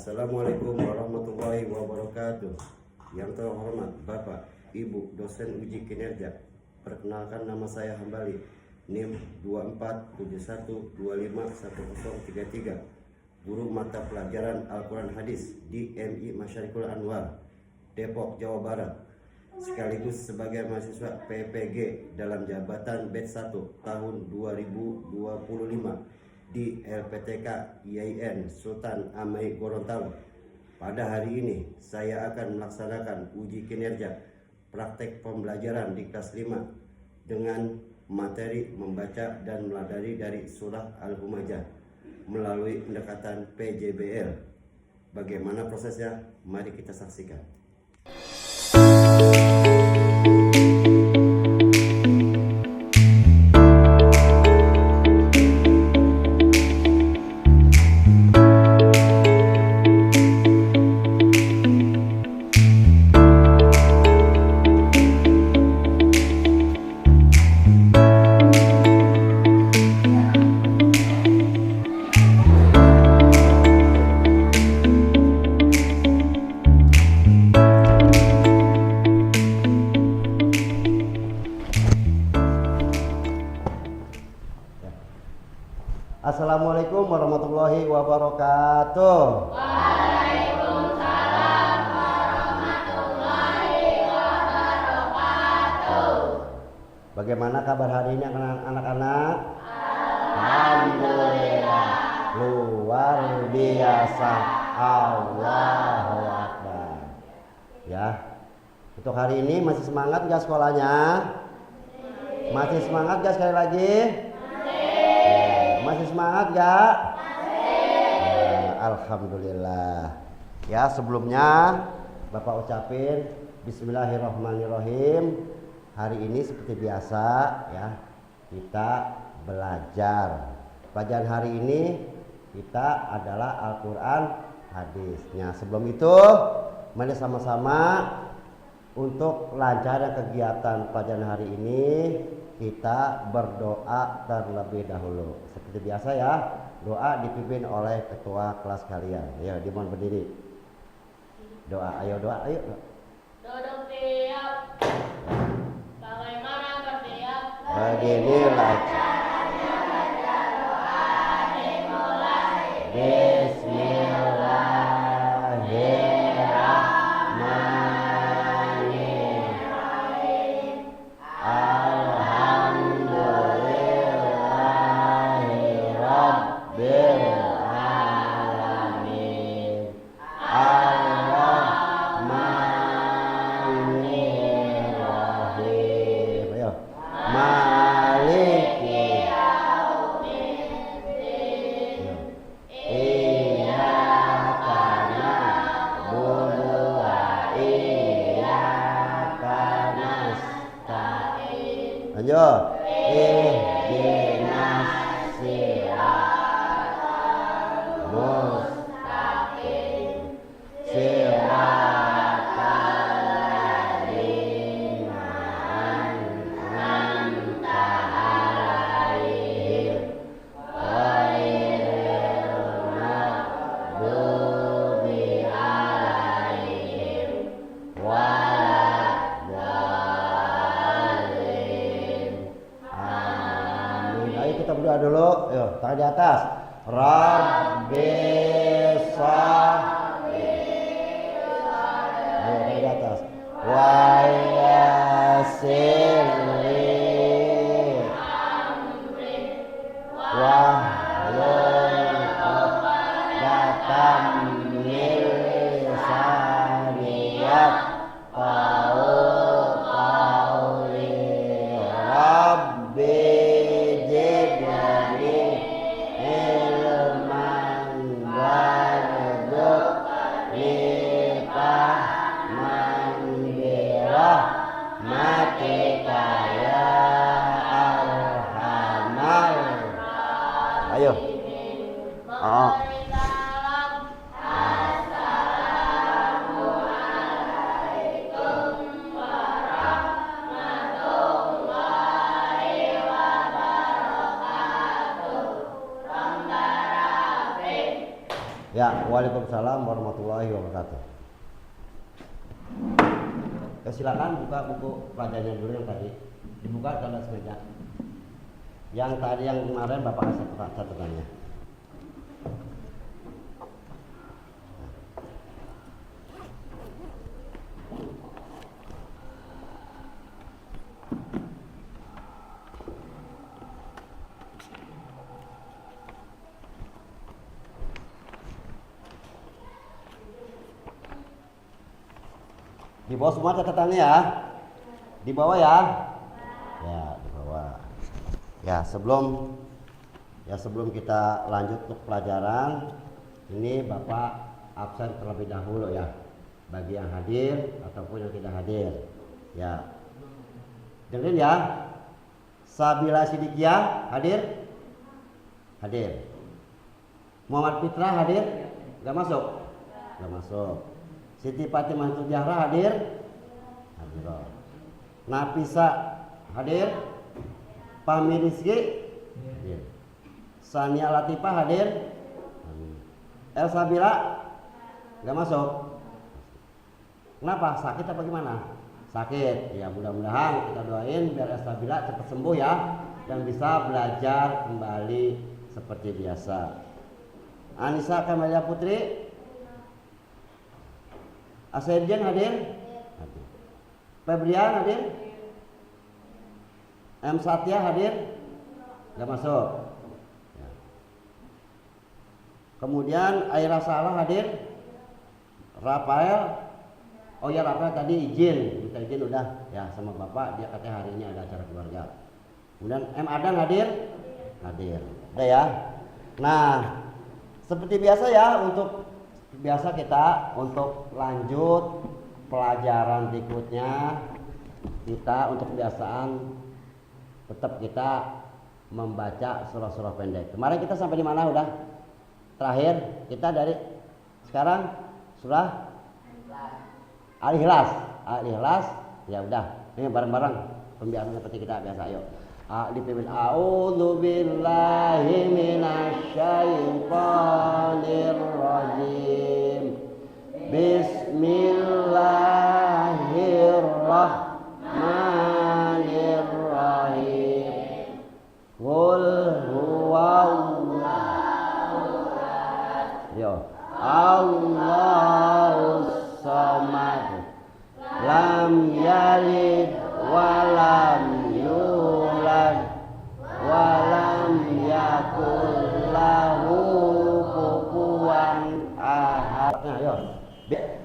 Assalamualaikum warahmatullahi wabarakatuh. Yang terhormat Bapak, Ibu, dosen uji kinerja. Perkenalkan, nama saya Hambali, NIM 2471251033, guru mata pelajaran Al-Quran Hadis di MI Masyarikul Anwar, Depok, Jawa Barat, sekaligus sebagai mahasiswa PPG dalam jabatan batch 1 tahun 2025 di LPTK IAIN Sultan Amai Gorontalo. Pada hari ini saya akan melaksanakan uji kinerja praktek pembelajaran di kelas 5 dengan materi membaca dan meladani dari surah Al-Humajah melalui pendekatan PJBL. Bagaimana prosesnya? Mari kita saksikan. Assalamualaikum warahmatullahi wabarakatuh. Waalaikumsalam warahmatullahi wabarakatuh. Bagaimana kabar hari ini anak-anak? Alhamdulillah. Luar biasa. Allahu Akbar. Ya. Untuk hari ini masih semangat gak sekolahnya? Masih semangat gak sekali lagi? Masih semangat gak? Alhamdulillah. Ya, sebelumnya Bapak ucapin Bismillahirrahmanirrahim. Hari ini seperti biasa ya, kita belajar. Pelajaran hari ini kita adalah Al-Quran hadisnya. Sebelum itu, mari sama-sama untuk lancarnya kegiatan pelajaran hari ini kita berdoa terlebih dahulu. Seperti biasa ya, doa dipimpin oleh ketua kelas kalian. Ya, dimohon berdiri. Doa, ayo doa, ayo. Duduk siap. Bagaimana bersiap? Beginilah Caranya baca doa dimulai. Bismillahirrahmanirrahim. Alhamdulillahirabbil alamin. Ar-Rahmanirrahim. Ayo. Maliki yaumiddin. Iyyaka na'budu wa iyyaka nasta'in. Lanjut. Ihdinas siratal mustaqim. Siratal ladzina an'amta 'alaihim ghairil maghdubi 'alaihim waladdallin. Amin. Ayo kita berdoa dulu. Yuk, tangan di atas. Rabbi sholli. Ayo, tangan di atas. Wa yassirli wahlul 'uqdatam min lisani yafqahu qawli. Rabbi zidni ilman warzuqni fahman birahmatika ya arhamar. Ayo. Waalaikumsalam. Ya, waalaikumsalam warahmatullahi wabarakatuh. Ya, silakan buka buku pelajarannya dulu yang tadi. Dibuka ke atas meja. Yang tadi yang kemarin Bapak kasih catatannya. Di bawah semua catatannya ya. Di bawah ya. Ya, di bawah. Ya, sebelum kita lanjut untuk pelajaran, ini Bapak absen terlebih dahulu ya. Bagi yang hadir ataupun yang tidak hadir. Ya. Dengerin ya. Sabila Sidikia hadir? Hadir. Muhammad Fitra hadir? Enggak masuk? Enggak masuk. Siti Fatimah Zahra hadir? Hadir. Nafisa hadir? Fahmi Rizky hadir. Sania Latifah hadir? Hadir. Elsa Bila nggak masuk. Kenapa? Sakit apa gimana? Sakit. Ya mudah-mudahan kita doain biar Elsa Bila cepat sembuh ya dan bisa belajar kembali seperti biasa. Anissa Kamalia Putri Aserjen hadir? Hadir. Febrian hadir? M. Satya hadir? Gak masuk. Ya. Kemudian Aira Salah hadir? Rafael? Oh ya, Rafael tadi izin, minta izin udah ya sama Bapak, dia katanya hari ini ada acara keluarga. Kemudian M. Adan hadir? Hadir. Udah ya. Nah, seperti biasa ya, biasa kita untuk lanjut pelajaran berikutnya, kita untuk kebiasaan tetap kita membaca surah-surah pendek. Kemarin kita sampai di mana udah? Terakhir kita dari sekarang surah Al-Ikhlas. Al-Ikhlas ya udah. Ini bareng-bareng pembiasaan seperti kita biasa. Ayo. A'udzu billahi minasyaitonir rajim. Bismillahirrahmanirrahim. Qul huwallahu ahad. Yo. Allahus samad. Lam yalid wa lam yulad wa lam yakul lahu kufuwan ahad. Nah, ayo.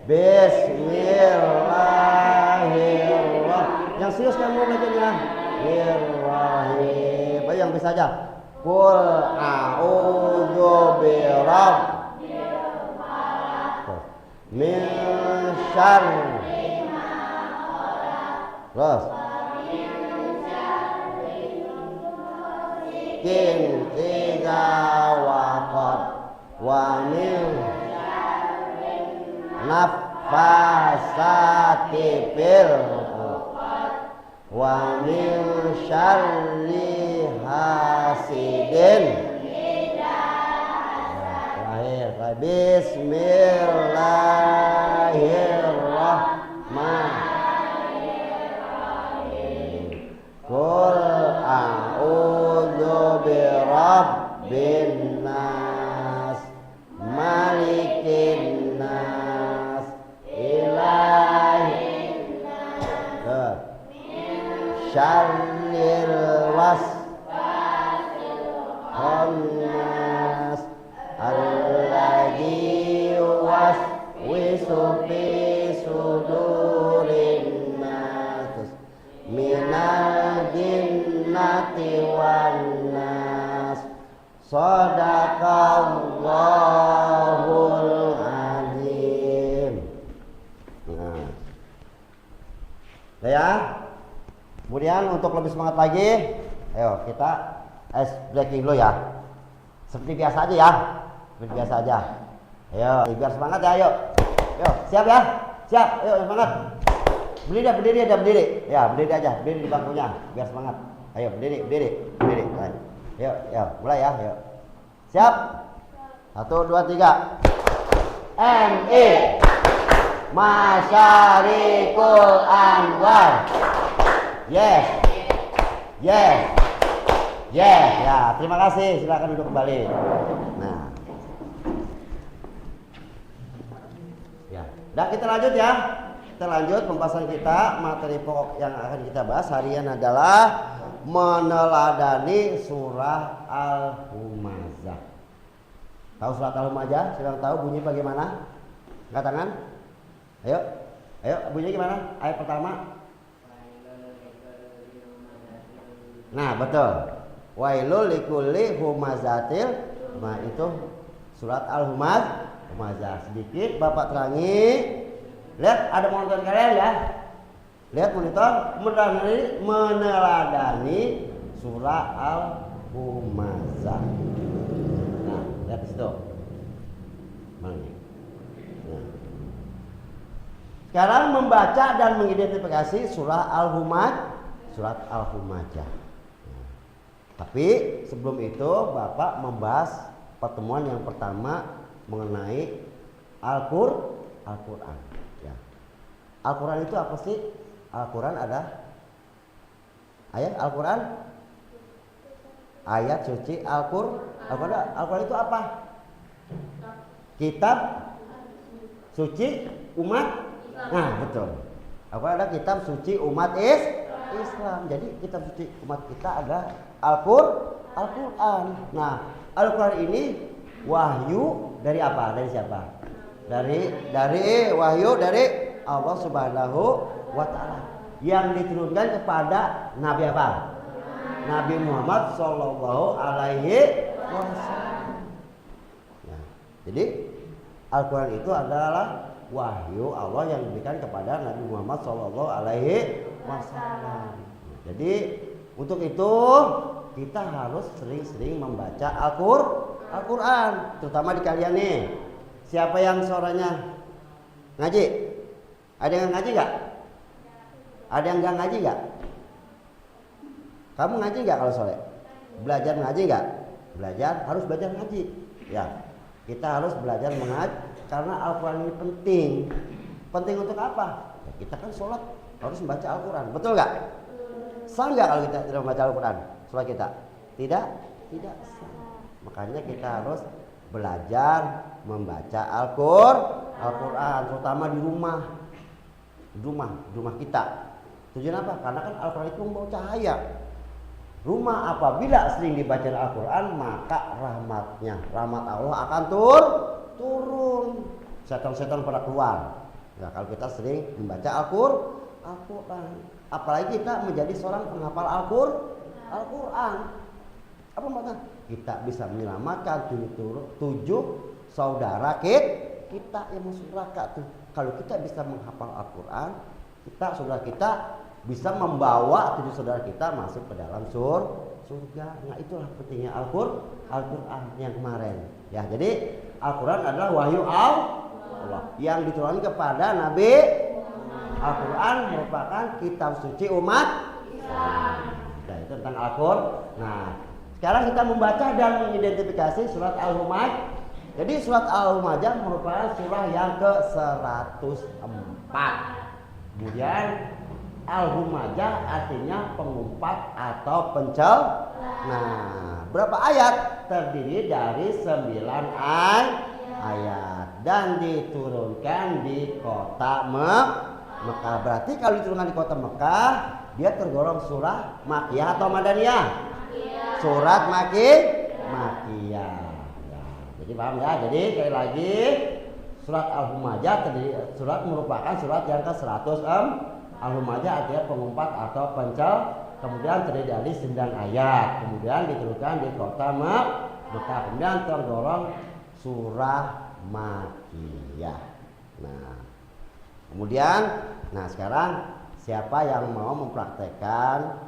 Bismillahirrahmanirrahim. Yang serius kamu bacanya. Bismillahirrahmanirrahim. Ayo yang bisa aja. Qul a'udzu birabbil falaq min syarri ma khalaq. Terus. Kin tiga waqab wa min nafasati fil wa min syarri hasidin. Terakhir, bismillahirrahmanirrahim. Qul a'udzu birabbin nas malikin nas ilahin nas syarril waswas alladzi waswisu fi sudurin nas minal jinnati wan nas. Shadaqallahul azim. Nah. Ya. Kemudian untuk lebih semangat lagi, ayo kita ice breaking dulu ya. Seperti biasa aja ya. Seperti biasa aja. Ayo, biar semangat ya, ayo. Ayo, siap ya? Siap. Ayo semangat. Berdiri aja, berdiri. Ya, berdiri aja, berdiri di bangkunya biar semangat. Ayo, berdiri. Ayo, mulai ya, ayo. Siap? 1 2 3. MI Masyarikul Anwar. Yes. Yes. Yes. Ya, terima kasih. Silakan duduk kembali. Nah. Ya, udah kita lanjut ya. Kita lanjut pembahasan kita. Materi pokok yang akan kita bahas harian adalah meneladani surah Al-Humazah. Tahu surat Al-Humazah? Siapa yang tahu bunyi bagaimana? Angkat tangan. Ayo. Ayo, bunyi gimana? Ayat pertama. Nah, betul. Wailul likulli humazatil. Nah, itu surat Al-Humazah. Sedikit Bapak terangi. Lihat, ada monitor kalian ya. Lihat monitor, meneladani surah Al-Humazah. Nah, lihat di situ. Mana nih? Nah. Sekarang membaca dan mengidentifikasi surah Al-Humazah. Tapi sebelum itu Bapak membahas pertemuan yang pertama mengenai Al-Quran. Ya. Al-Quran itu apa sih? Al-Quran ada ayat Al-Quran, ayat suci Al-Quran itu apa? Kitab suci umat. Nah, betul. Apa ada kitab suci umat Islam. Jadi kitab suci umat kita ada Al-Quran. Nah, Al-Quran ini wahyu dari apa? Dari siapa? Dari wahyu dari Allah Subhanahu wa Ta'ala yang diturunkan kepada Nabi apa? Nabi Muhammad Sallallahu Alaihi Wasallam. Nah, jadi Al-Quran itu adalah wahyu Allah yang diberikan kepada Nabi Muhammad Sallallahu Alaihi Wasallam. Jadi untuk itu kita harus sering-sering membaca Al-Quran, terutama di kalian nih. Siapa yang suaranya ngaji? Ada yang ngaji nggak? Ada yang nggak ngaji nggak? Kamu ngaji nggak kalau sore? Belajar ngaji nggak? Belajar, harus belajar ngaji. Ya, kita harus belajar mengaji karena Al-Quran ini penting. Penting untuk apa? Ya, kita kan sholat harus membaca Al-Quran, betul nggak? Sah nggak kalau kita tidak membaca Al-Quran? Sholat kita? Tidak sah. Makanya kita harus belajar membaca Al-Quran, terutama di rumah kita. Tujuan apa? Karena kan Al-Quran itu membawa cahaya. Rumah apabila sering dibaca Al-Quran, maka rahmat Allah akan turun. Setan-setan pada keluar. Nah, kalau kita sering membaca Al-Quran, apalagi kita menjadi seorang penghafal Al-Quran. Apa makna? Kita bisa menyelamatkan 7 saudara kita yang masuk neraka tuh. Kalau kita bisa menghafal Al-Quran, saudara kita bisa membawa 7 saudara kita masuk ke dalam surga. Nah, itulah pentingnya Al-Quran yang kemarin. Ya, jadi Al-Quran adalah wahyu Allah yang diturunkan kepada Nabi. Al-Quran merupakan kitab suci umat Islam. Nah, itu tentang Al-Quran. Nah, sekarang kita membaca dan mengidentifikasi surat Al-Humazah. Jadi surat Al-Humazah merupakan surah yang ke-104. Kemudian Al-Humazah artinya pengumpat atau pencel. Nah, berapa ayat? Terdiri dari 9 ayat dan diturunkan di kota Mekah. Berarti kalau diturunkan di kota Mekah, dia tergolong surah Makkiyah atau Madaniyah? Surat Makkiyah. Jadi paham ya? Jadi sekali lagi surat Al-Humazah surat merupakan surat yang ke-100. Al-Humazah artinya pengumpat atau pencel. Kemudian terdiri dari 9 ayat. Kemudian diturunkan di kota Mekah. Kemudian tergolong surah Makkiyah. Nah, kemudian sekarang siapa yang mau mempraktekkan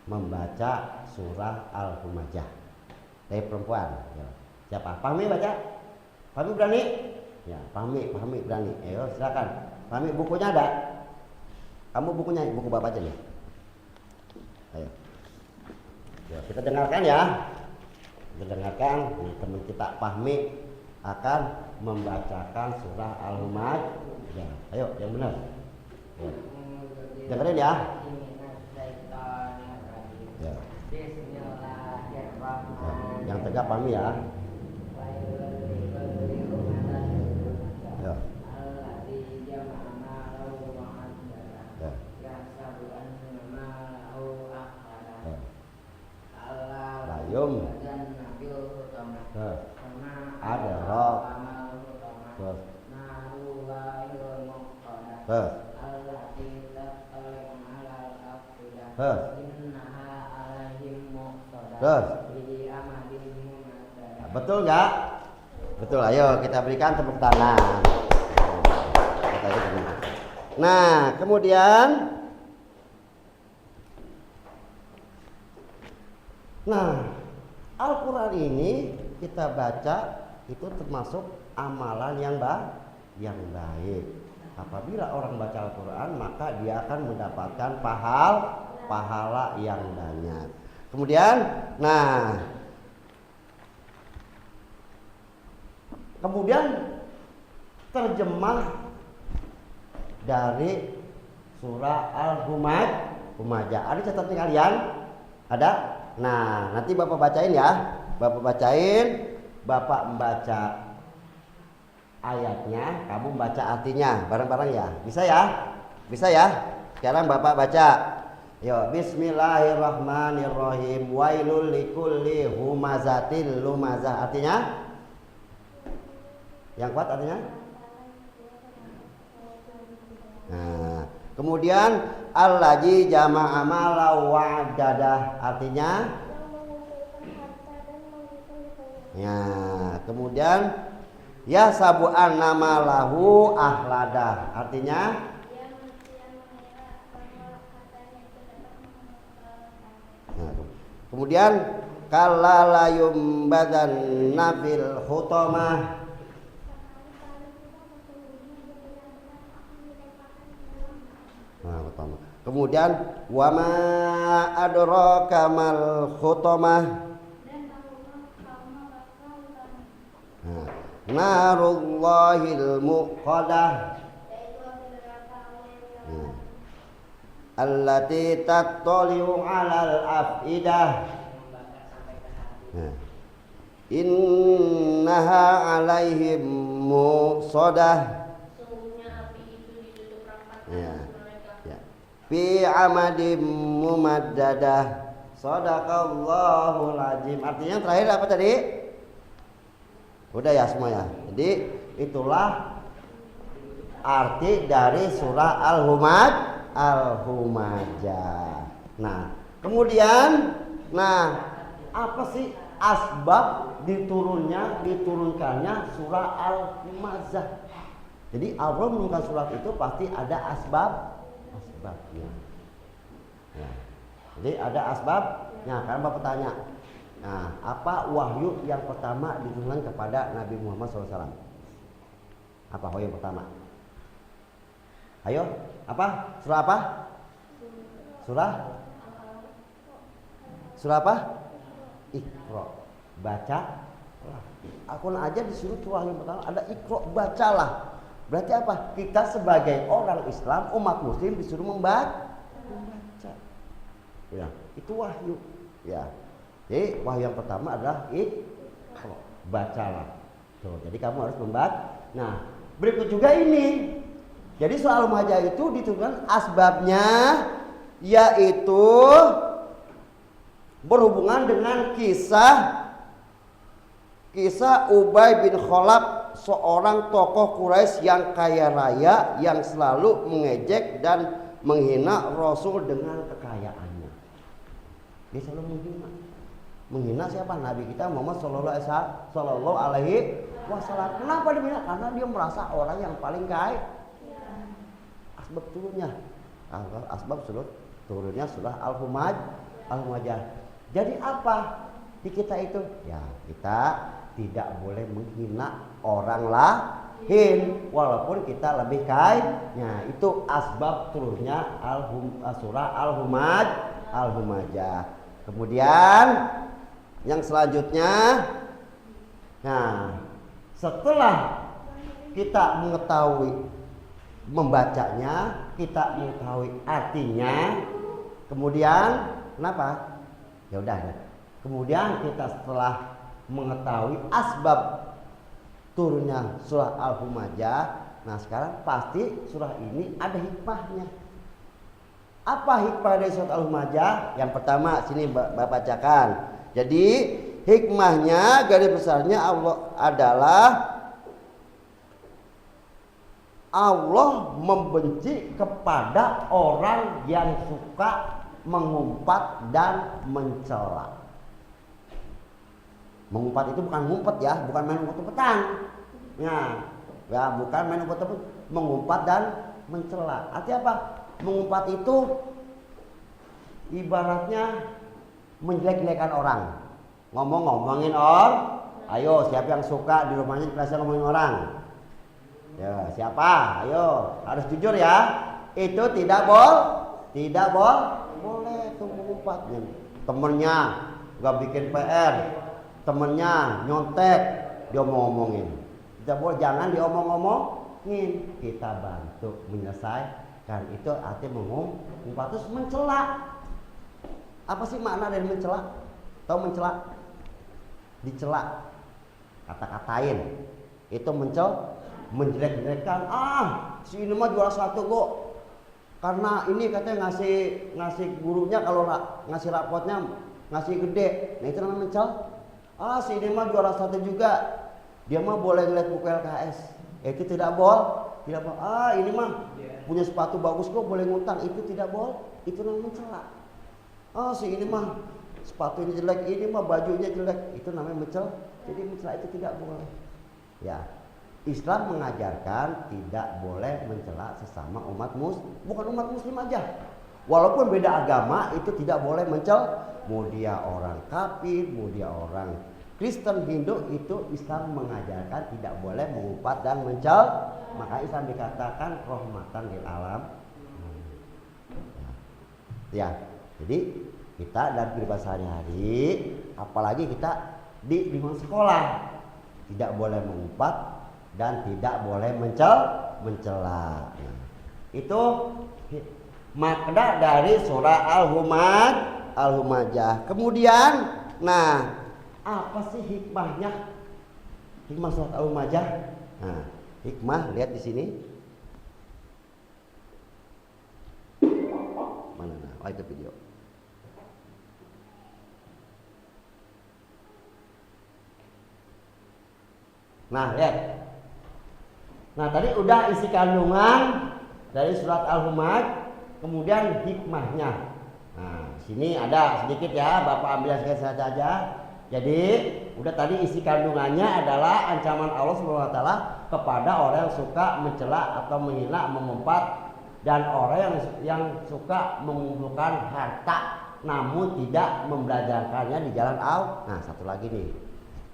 membaca surah Al-Humazah? Dari perempuan. Ya. Siapa? Fahmi baca? Fahmi berani? Ya, Fahmi berani. Ayo silakan. Fahmi, bukunya ada? Kamu bukunya, buku Bapak aja nih. Ayo. Ya, kita dengarkan ya. Kita dengarkan nih, teman kita Fahmi akan membacakan surah Al-Humajah. Ayo, yang benar. Ya. Dengerin ya. Ya. Yang tegak pahami ya. Ya. Layum. Ada roh. Betul nggak? Betul. Ayo kita berikan tepuk tangan. Nah, kemudian, Al-Quran ini kita baca itu termasuk amalan yang baik. Apabila orang baca Al-Quran, maka dia akan mendapatkan pahala yang banyak. Kemudian, terjemah dari surah Al-Humajah. Ada catatan kalian? Ada? Nah, nanti Bapak bacain ya. Bapak membaca ayatnya, kamu baca artinya bareng-bareng ya. Bisa ya? Bisa ya? Sekarang Bapak baca. Yo, bismillahirrahmanirrahim. Wailul likulli humazatil lumazah. Artinya? Yang kuat artinya? Nah, kemudian allazi jama'a malahu wa'adadah. Artinya? Ya, kemudian ya sabu'an nama lahu ahlada. Artinya? Nah, kemudian kalalayum badan nabil hutomah. Nah, kemudian wama adraka mal hutomah. Narullahil muqadah. Allati tattali'u 'alal afidah. Innaha 'alaihim musadah. Sungguhnya api itu ditutup rapat mereka. Fi amadim mumaddadah. Shadaqallahul azim. Artinya terakhir apa tadi? Udah ya semua ya. Jadi itulah arti dari surah Al-Humajah. Nah, kemudian, apa sih asbab diturunkannya surah Al-Humajah? Jadi Allah menurunkan surat itu pasti ada asbabnya. Ya. Jadi ada asbabnya. Karena Bapak tanya, apa wahyu yang pertama diturunkan kepada Nabi Muhammad SAW? Apa wahyu yang pertama? Ayo, apa? Surah apa? Surah apa? Iqra. Baca. Aku aja disuruh wahyu yang pertama ada Iqra, bacalah. Berarti apa? Kita sebagai orang Islam, umat Muslim disuruh membaca. Ya, itu wahyu. Ya. Jadi wahyu yang pertama adalah bacalah. Tuh, jadi kamu harus membaca. Nah, berikut juga ini. Jadi soal Al-Humajah itu diturunkan asbabnya yaitu berhubungan dengan kisah Ubay bin Khalaf, seorang tokoh Quraisy yang kaya raya yang selalu mengejek dan menghina Rasul dengan kekayaannya. Dia selalu menghina siapa? Nabi kita Muhammad Sallallahu Alaihi Wasallam. Kenapa dia menghina? Karena dia merasa orang yang paling kaya. Asbab turunnya surah Al-Humajah. Jadi apa di kita itu? Ya, kita tidak boleh menghina orang lain walaupun kita lebih kaya. Nah, itu asbab turunnya surah Al-Humajah. Kemudian yang selanjutnya, Setelah kita mengetahui membacanya, kita mengetahui artinya, kemudian kenapa? Ya udah. Kemudian kita setelah mengetahui asbab turunnya surah Al-Humajah, nah sekarang pasti surah ini ada hikmahnya. Apa hikmah dari surat Al-Humajah? Yang pertama sini Bapak bacakan. Jadi hikmahnya garis besarnya adalah Allah membenci kepada orang yang suka mengumpat dan mencela. Mengumpat itu bukan ngumpet ya, bukan main umpet-umpetan. Ya, bukan main umpet-umpetan, mengumpat dan mencela. Artinya apa? Mengumpat itu ibaratnya menjelek-jelekan orang. Ngomongin orang. Ayo, siapa yang suka di rumahnya biasa ngomongin orang? Ya, siapa? Ayo, harus jujur ya. Itu tidak boleh tuh mengumpat. Temennya nggak bikin PR, temennya nyontek, dia mau ngomongin. Tidak boleh, jangan diomong-omongin. Kita bantu menyelesaikan. Itu artinya mengumpat, terus mencela. Apa sih makna dari mencela? Tahu mencela? Dicela, kata-katain. Itu menjelek-jelekan. Si ini mah juara satu kok. Karena ini katanya ngasih gurunya kalau ngasih rapotnya ngasih gede. Nah itu namanya mencela. Si ini mah juara satu juga. Dia mah boleh ngeliat buku LKS. Itu tidak boleh. Ini mah punya sepatu bagus kok, boleh ngutang. Itu tidak boleh. Itu namanya mencela. Si ini mah sepatunya jelek, ini mah bajunya jelek. Itu namanya mencela. Jadi mencela itu tidak boleh. Ya, Islam mengajarkan tidak boleh mencela sesama umat muslim. Bukan umat muslim aja. Walaupun beda agama itu tidak boleh mencela. Mau dia orang kafir, mau dia orang Kristen, Hindu, itu Islam mengajarkan tidak boleh mengumpat dan mencela. Maka Islam dikatakan rahmatan lil alam. Ya, jadi kita dalam kehidupan sehari-hari, apalagi kita di lingkungan sekolah, tidak boleh mengumpat dan tidak boleh mencela. Itu makna dari surah Al-Humajah. Kemudian, nah, apa sih hikmahnya? Hikmah surat Al-Humajah. Nah, hikmah lihat di sini. Mana? Oh, itu video. Nah, lihat. Nah, tadi udah isi kandungan dari surat Al-Humajah, kemudian hikmahnya. Nah, sini ada sedikit ya, Bapak ambil saja. Jadi, udah tadi isi kandungannya adalah ancaman Allah SWT kepada orang yang suka mencela atau menghina, mengumpat, dan orang yang suka mengumpulkan harta namun tidak membelajarkannya di jalan Allah. Nah, satu lagi nih,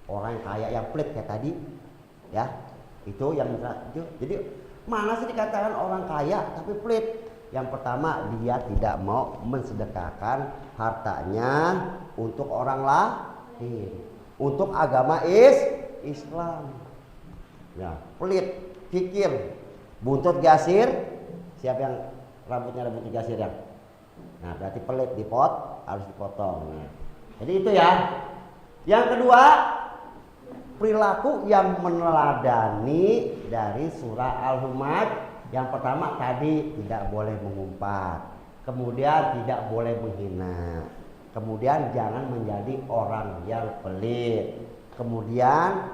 orang yang kaya yang pelit kayak tadi. Ya, itu yang itu. Jadi mana sih dikatakan orang kaya tapi pelit? Yang pertama, dia tidak mau mensedekahkan hartanya untuk orang lain, untuk agama Islam. Ya, pelit, pikir, buntut gasir. Siapa yang rambutnya gasir ya? Nah, berarti pelit, harus dipotong. Nah, jadi itu ya. Yang kedua, perilaku yang meneladani dari surah Al-Humajah. Yang pertama tadi tidak boleh mengumpat, kemudian tidak boleh menghina, kemudian jangan menjadi orang yang pelit, kemudian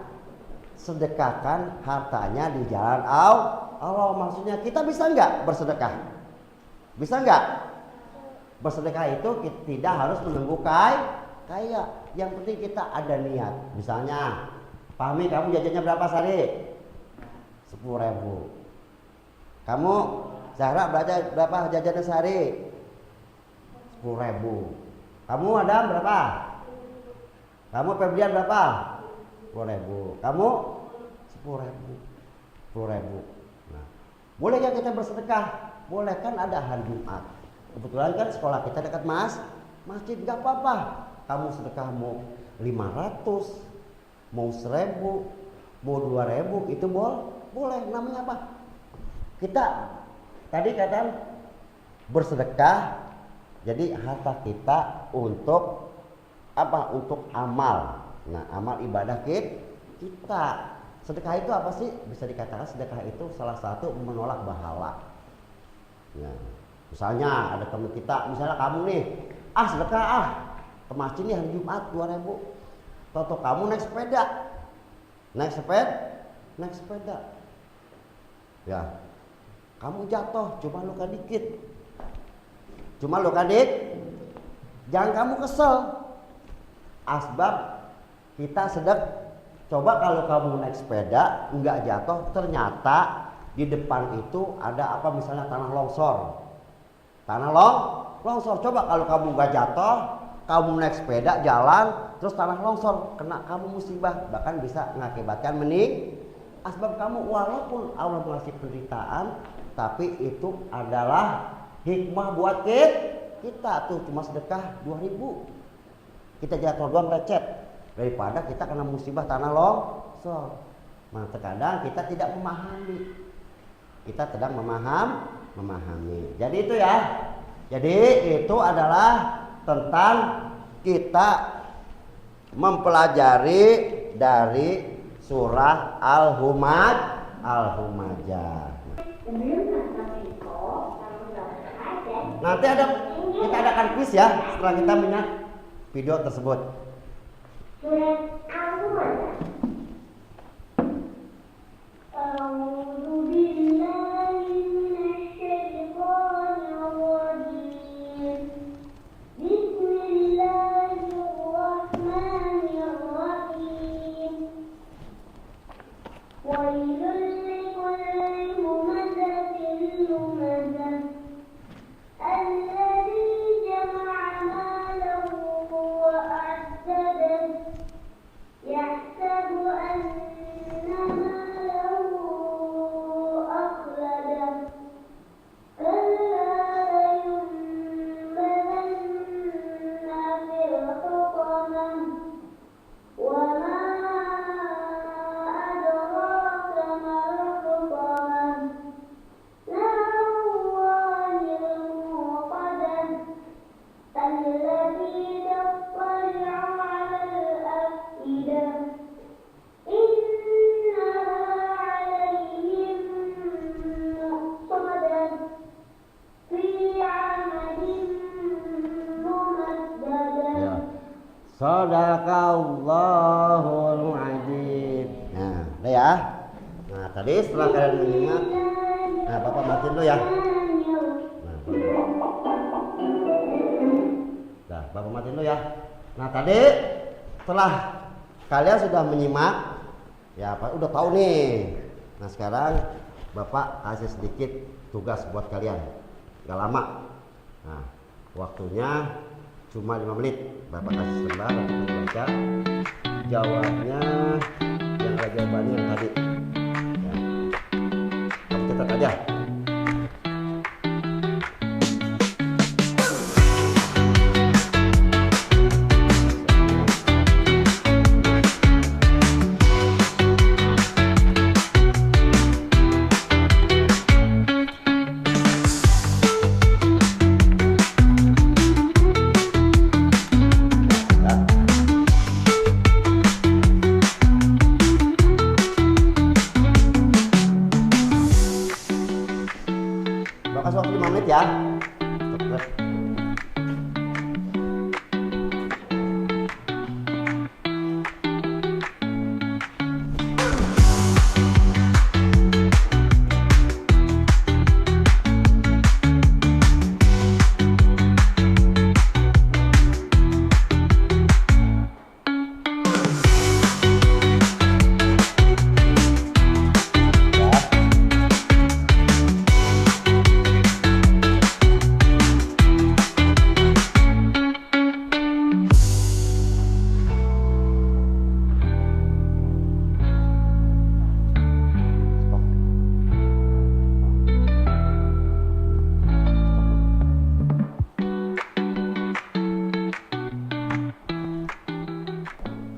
sedekahkan hartanya di jalan Allah. Maksudnya kita bisa nggak bersedekah? Bisa nggak? Bersedekah itu tidak harus menunggu kaya. Yang penting kita ada niat. Misalnya, Fahmi, kamu jajannya berapa sehari? 10.000. Kamu, Zahra, berapa jajannya sehari? 10.000. Kamu Adam berapa? Kamu Febrian berapa? 10.000. Kamu 10.000. Nah, boleh ya kita bersedekah? Boleh, kan ada hari Jumat. Kebetulan kan sekolah kita dekat masjid, nggak apa-apa. Kamu sedekah mau 500, mau 1.000, mau 2.000 itu boleh. Namanya apa? Kita tadi katakan bersedekah, jadi harta kita untuk apa? Untuk amal. Nah, amal ibadah kita. Sedekah itu apa sih? Bisa dikatakan sedekah itu salah satu menolak pahala. Ya. Misalnya ada teman kita, misalnya kamu nih, sedekah ke masjid nih hari Jumat 2.000. Toto kamu naik sepeda. Ya. Kamu jatuh, cuma luka dikit. Jangan kamu kesel. Asbab kita coba kalau kamu naik sepeda enggak jatuh, ternyata di depan itu ada apa, misalnya tanah longsor. Coba kalau kamu enggak jatuh, kamu naik sepeda jalan terus tanah longsor, kena kamu musibah, bahkan bisa mengakibatkan asbab kamu, walaupun Allah mengasih penderitaan, tapi itu adalah hikmah buat kita tuh, cuma sedekah 2.000. Kita jatuh doang lecet, daripada kita kena musibah tanah longsor. Nah, terkadang kita tidak memahami. Kita sedang memahami. Jadi itu ya. Jadi itu adalah tentang kita mempelajari dari surah Al-Humajah. Nanti kita adakan quiz ya setelah kita melihat video tersebut. Surat Al-Humajah. A'udzu billahi minasyaitonir rajim. Bismillahirrahmanirrahim. Wailul likulli humazatin lumazah. Alladzi jama'a malahu wa a'addadah. Yahsabu anna malahu akhladah. Kalla layunbadanna fil hutamah. Wa ma adraka mal hutamah. Narullahil muqadah. Allati tattali'u 'alal afidah. Innaha 'alaihim muqtadah. Fi 'amadin mumaddadah. Ya. Shadaqallahul adzim. Nah, udah ya. Nah, tadi setelah kalian menyimak, nah Bapak matiin dulu ya. Nah, Bapak matiin dulu ya. Nah, tadi setelah kalian sudah menyimak, ya Pak udah tahu nih. Nah, sekarang Bapak kasih sedikit tugas buat kalian. Gak lama. Nah, waktunya cuma 5 menit. Bapak kasih lembar untuk baca. Jawabnya yang ada jawabannya yang tadi. Ya. Kamu catat aja. Bapak kasih waktu 5 menit ya. Cepet.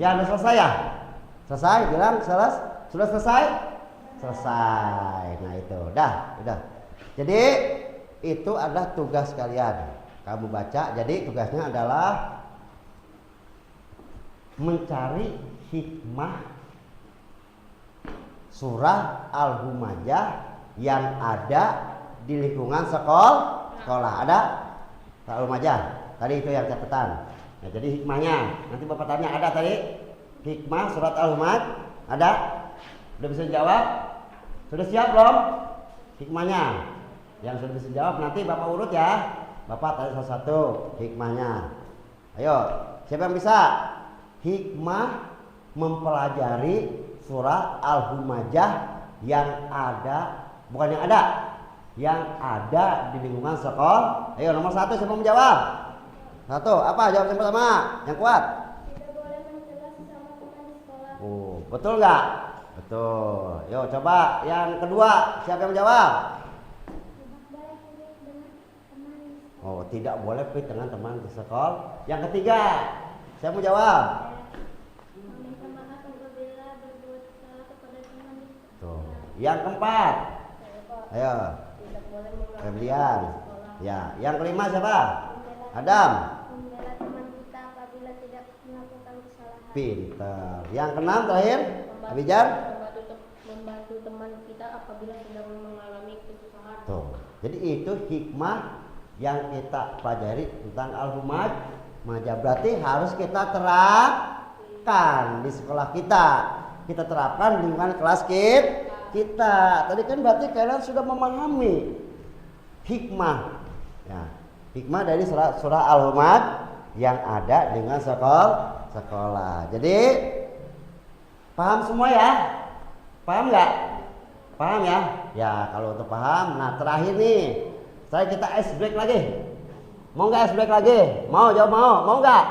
Ya, udah selesai ya? Selesai, bilang selesai. Sudah selesai? Selesai. Nah itu, udah. Jadi itu adalah tugas kalian. Kamu baca, jadi tugasnya adalah mencari hikmah surah Al-Humajah yang ada di lingkungan sekolah. Ada Al-Humajah. Tadi itu yang catatan. Nah, jadi hikmahnya nanti Bapak tanya, ada tadi hikmah surat Al-Humajah? Ada? Sudah bisa jawab? Sudah siap belum hikmahnya? Yang sudah bisa jawab nanti Bapak urut ya. Bapak tanya salah satu hikmahnya. Ayo, siapa yang bisa? Hikmah mempelajari surah Al-Humajah yang ada, bukan yang ada di lingkungan sekolah. Ayo nomor 1, siapa mau menjawab? 1, apa jawab yang pertama? Yang kuat. Tidak boleh mencela sesama teman di sekolah. Oh, betul nggak? Betul. Yo coba yang kedua, siapa yang menjawab? Oh, tidak boleh fit dengan teman di sekolah. Yang ketiga, siapa mau jawab? Meminta maaf apabila berbuat salah kepada teman di sekolah. Tuh. Yang keempat, ayo, Tidak boleh mengulangi Febrian. di sekolah. Ya, yang kelima siapa? Adam. Membela teman kita apabila tidak melakukan kesalahan. Pinter. Yang keenam terakhir, Abijar. Membantu teman kita apabila sedang mengalami kesusahan. Tuh. Jadi itu hikmah yang kita pelajari tentang Al-Humajah. Berarti harus kita terapkan di sekolah kita. Kita terapkan di lingkungan kelas kita. Tadi kan berarti kalian sudah memahami hikmah. Ya, hikmah dari surah Al-Humajah yang ada dengan sekolah. Jadi paham semua ya? Paham nggak? Paham ya? Ya kalau untuk paham, nah terakhir nih, kita ice break lagi. Mau nggak ice break lagi? Mau jawab mau nggak?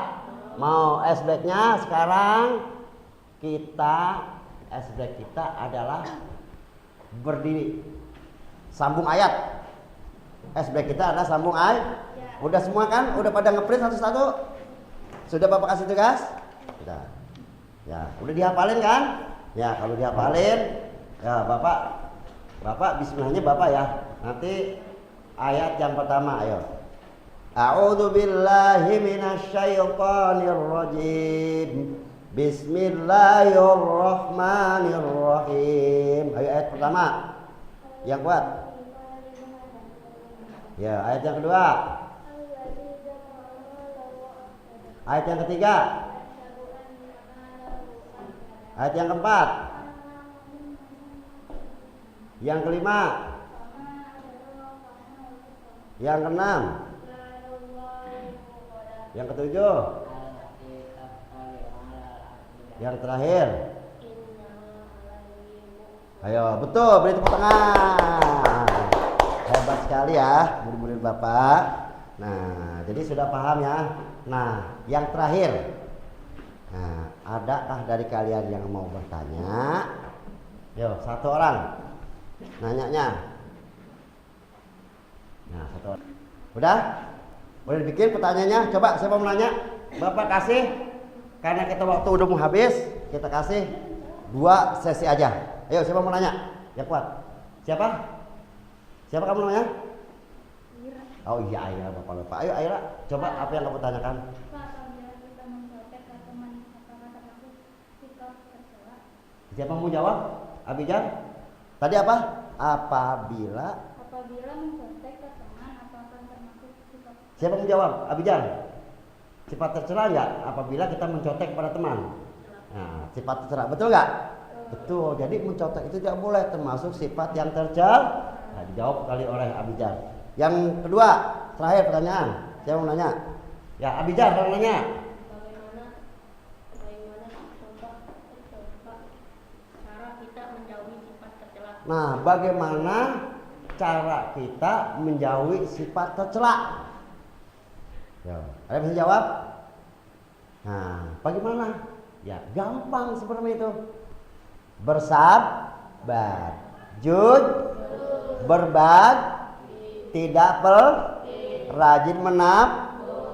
Mau. Ice breaknya sekarang ice break kita adalah berdiri, sambung ayat. Ice break kita adalah sambung ayat. Udah semua kan? Udah pada ngeprint satu-satu? Sudah Bapak kasih tugas? Sudah. Ya, udah dihafalin kan? Ya, kalau dihafalin, ya Bapak bismillahnya Bapak ya. Nanti ayat yang pertama, ayo. A'udzu billahi minasyaitonir rajim. Bismillahirrahmanirrahim. Ayo ayat pertama. Yang kuat. Ya, ayat yang kedua. Ayat yang ketiga. Ayat yang keempat. Yang kelima. Yang keenam. Yang ketujuh. Yang terakhir. Ayo, betul, beri tepuk tangan. Hebat sekali ya murid-murid Bapak. Nah, jadi sudah paham ya. Nah, yang terakhir. Nah, adakah dari kalian yang mau bertanya? Yo, satu orang nanyanya. Nah, satu orang. Udah? Boleh bikin pertanyaannya? Coba siapa mau nanya? Bapak kasih. Karena kita waktu udah mau habis, kita kasih 2 sesi aja. Ayo, siapa mau nanya? Yang kuat. Siapa? Siapa kamu namanya? Oh iya, Aira, Bapak lupa. Ayo Aira, coba apa yang kamu tanyakan? Siapa mau jawab? Abijan? Tadi apa? Apabila mencontek ke teman apakah termasuk sikap. Siapa mau jawab? Abijan? Sifat tercela nggak? Apabila kita mencontek kepada teman. Nah, sifat tercela, betul nggak? Betul. Jadi mencontek itu tidak boleh termasuk sifat yang tercela. Nah, dijawab kali oleh Abijan. Yang kedua, terakhir pertanyaan. Siapa mau nanya? Ya, Abijan mau nanya. Nah, bagaimana cara kita menjauhi sifat tercela? Ya, ada yang bisa jawab? Nah, bagaimana? Ya, gampang seperti itu. Bersabar, tidak rajin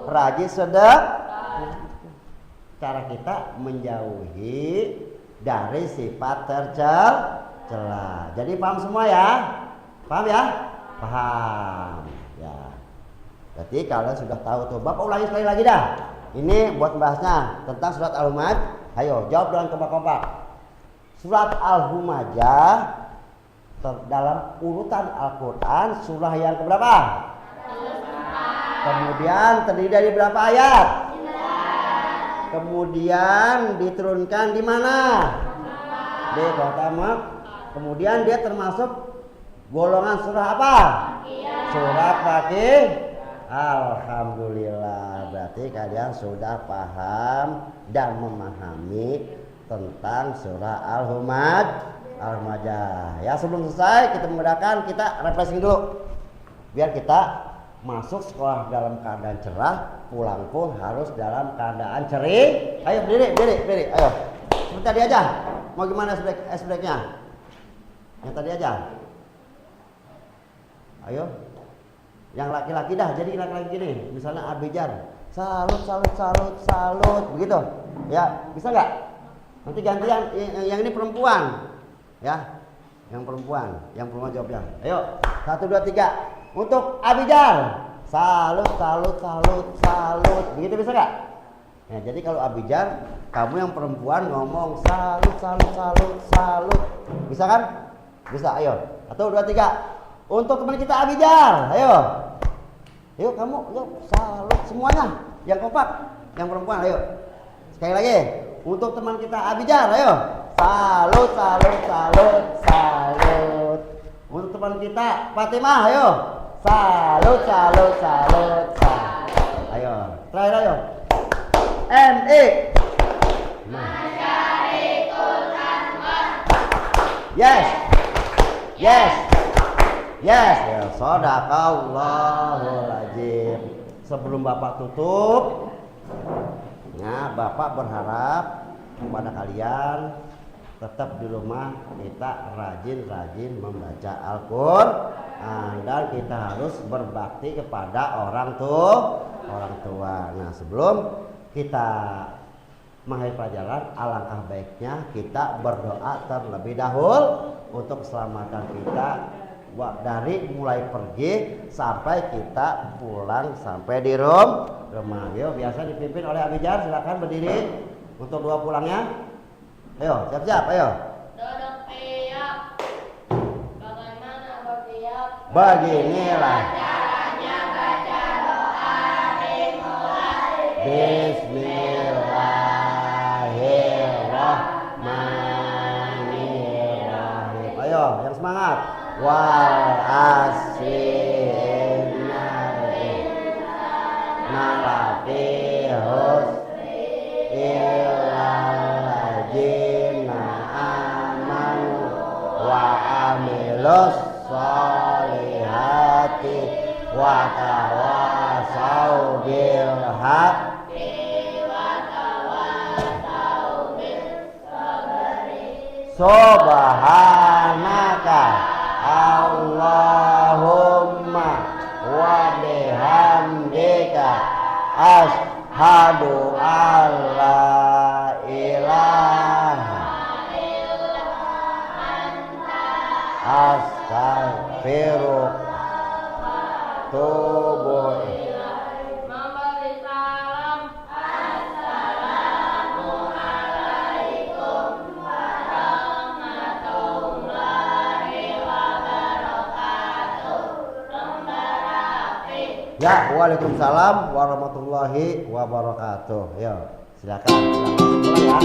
rajin sedekah. Cara kita menjauhi dari sifat tercela. Jadi paham semua ya? Paham ya? Paham. Ya. Berarti kalian sudah tahu tuh. Bapak ulangi sekali lagi dah. Ini buat membahasnya tentang surat Al-Humajah. Ayo jawab dengan kompak-kompak. Surat Al-Humajah dalam urutan Al-Quran surah yang keberapa? Kemudian terdiri dari berapa ayat? Kemudian diturunkan di mana? Di pertama. Kemudian dia termasuk golongan surah apa? Surah Fakih. Alhamdulillah, berarti kalian sudah paham dan memahami tentang surah Al-Humajah. Ya, sebelum selesai kita menggunakan, kita refreshing dulu. Biar kita masuk sekolah dalam keadaan cerah, pulang pun harus dalam keadaan ceria. Ayo berdiri, ayo. Seperti tadi aja. Mau gimana es breaknya? Yang tadi aja. Ayo. Yang laki-laki dah, jadi laki-laki gini. Misalnya Abijan, salut, begitu. Ya, bisa nggak? Nanti gantian yang ini perempuan. Ya, yang perempuan jawabnya. Ayo, 1, 2, 3. Untuk Abijan, salut. Begitu bisa nggak? Ya, jadi kalau Abijan, kamu yang perempuan ngomong salut. Bisa kan? Bisa, ayo. 1, 2, 3. Untuk teman kita Abijan, ayo. Yuk kamu, yuk salut semuanya. Yang kompak, yang perempuan, ayo. Sekali lagi. Untuk teman kita Abijan, ayo. Salut. Untuk teman kita Fatimah, ayo. Salut. Ayo, terakhir ayo. MI. Masyarikul Anwar. Yes. Ya, shadaqallahul azim. Sebelum Bapak tutup, ya, Bapak berharap kepada kalian tetap di rumah kita rajin membaca Al-Quran, dan kita harus berbakti kepada orang tua. Nah, sebelum kita mengakhiri pelajaran, alangkah baiknya kita berdoa terlebih dahulu untuk keselamatan kita dari mulai pergi sampai kita pulang sampai di rumah. Yuk, biasa dipimpin oleh Abijar. Silakan berdiri untuk doa pulangnya. Ayo, siap-siap, ayo. Dodok tiap. Bagaimana bertiap? Beginilah Caranya baca doa dimulai. Bismillahirrahmanirrahim. Ayo, yang semangat. Wal asri nalafi husri illal ladzina amanu wa amilus solihati wa tawasau bil haqqi wa tawasau bis sabri. Subhanaka Allahumma wa bihamdika asyhadu an la ilaha illa anta astaghfiruka wa atubu ilaik. Memberi salam. Ya, waalaikumsalam warahmatullahi wabarakatuh. Yo, silakan pulang ya.